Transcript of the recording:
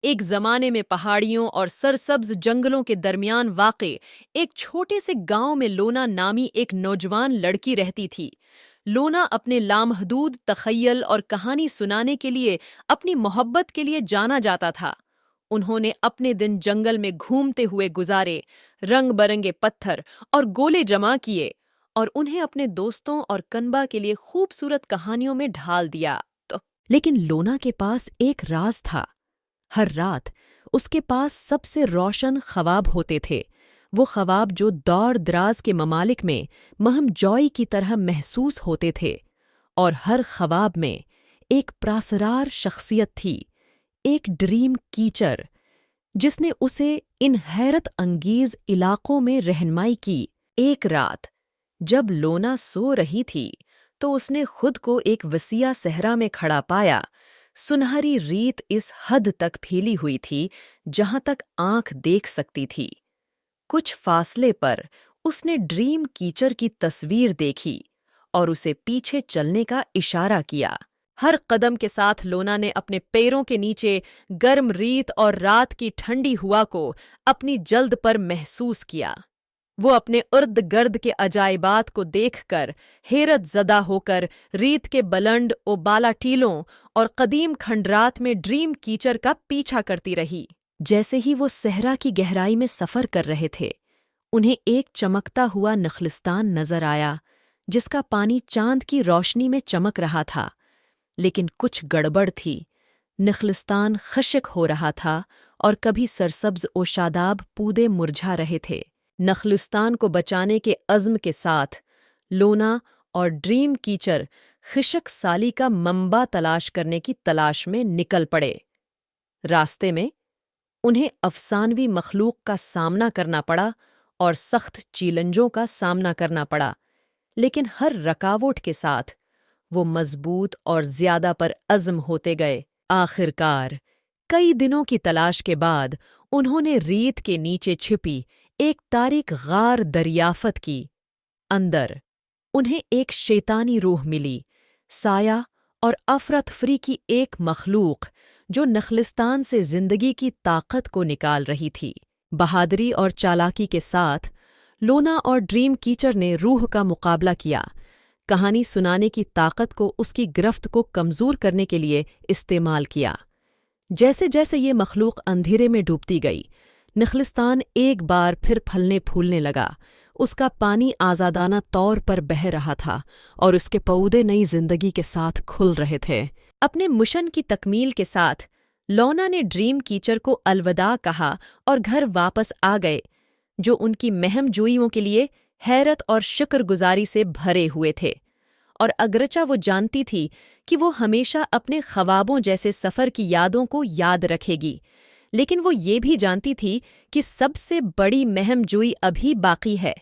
ایک زمانے میں پہاڑیوں اور سرسبز جنگلوں کے درمیان واقع ایک چھوٹے سے گاؤں میں لونا نامی ایک نوجوان لڑکی رہتی تھی۔ لونا اپنے لامحدود تخیل اور کہانی سنانے کے لیے اپنی محبت کے لیے جانا جاتا تھا۔ انہوں نے اپنے دن جنگل میں گھومتے ہوئے گزارے، رنگ برنگے پتھر اور گولے جمع کیے اور انہیں اپنے دوستوں اور کنبا کے لیے خوبصورت کہانیوں میں ڈھال دیا۔ لیکن لونا کے پاس ایک راز تھا۔ ہر رات اس کے پاس سب سے روشن خواب ہوتے تھے، وہ خواب جو دور دراز کے ممالک میں مہم جوئی کی طرح محسوس ہوتے تھے، اور ہر خواب میں ایک پراسرار شخصیت تھی، ایک ڈریم کیچر جس نے اسے ان حیرت انگیز علاقوں میں رہنمائی کی۔ ایک رات جب لونا سو رہی تھی تو اس نے خود کو ایک وسیع صحرا میں کھڑا پایا۔ سنہری ریت اس حد تک پھیلی ہوئی تھی جہاں تک آنکھ دیکھ سکتی تھی۔ کچھ فاصلے پر اس نے ڈریم کیچر کی تصویر دیکھی اور اسے پیچھے چلنے کا اشارہ کیا۔ ہر قدم کے ساتھ لونا نے اپنے پیروں کے نیچے گرم ریت اور رات کی ٹھنڈی ہوا کو اپنی جلد پر محسوس کیا۔ وہ اپنے ارد گرد کے عجائبات کو دیکھ کر حیرت زدہ ہو کر ریت کے بلند و بالا ٹیلوں اور قدیم کھنڈرات میں ڈریم کیچر کا پیچھا کرتی رہی۔ جیسے ہی وہ صحرا کی گہرائی میں سفر کر رہے تھے، انہیں ایک چمکتا ہوا نخلستان نظر آیا جس کا پانی چاند کی روشنی میں چمک رہا تھا، لیکن کچھ گڑبڑ تھی۔ نخلستان خشک ہو رہا تھا اور کبھی سرسبز و شاداب پودے مرجھا رہے تھے۔ نخلستان کو بچانے کے عزم کے ساتھ لونا اور ڈریم کیچر خشک سالی کا منبع تلاش کرنے کی تلاش میں نکل پڑے۔ راستے میں انہیں افسانوی مخلوق کا سامنا کرنا پڑا اور سخت چیلنجوں کا سامنا کرنا پڑا، لیکن ہر رکاوٹ کے ساتھ وہ مضبوط اور زیادہ پر عزم ہوتے گئے۔ آخر کار کئی دنوں کی تلاش کے بعد انہوں نے ریت کے نیچے چھپی ایک تاریک غار دریافت کی۔ اندر انہیں ایک شیطانی روح ملی، سایہ اور افراتفری کی ایک مخلوق جو نخلستان سے زندگی کی طاقت کو نکال رہی تھی۔ بہادری اور چالاکی کے ساتھ لونا اور ڈریم کیچر نے روح کا مقابلہ کیا، کہانی سنانے کی طاقت کو اس کی گرفت کو کمزور کرنے کے لیے استعمال کیا۔ جیسے جیسے یہ مخلوق اندھیرے میں ڈوبتی گئی، نخلستان ایک بار پھر پھلنے پھولنے لگا۔ اس کا پانی آزادانہ طور پر بہہ رہا تھا اور اس کے پودے نئی زندگی کے ساتھ کھل رہے تھے۔ اپنے مشن کی تکمیل کے ساتھ لونا نے ڈریم کیچر کو الوداع کہا اور گھر واپس آ گئے، جو ان کی مہم جوئیوں کے لیے حیرت اور شکر گزاری سے بھرے ہوئے تھے۔ اور اگرچہ وہ جانتی تھی کہ وہ ہمیشہ اپنے خوابوں جیسے سفر کی یادوں کو یاد رکھے گی، لیکن وہ یہ بھی جانتی تھی کہ سب سے بڑی مہم جوئی ابھی باقی ہے۔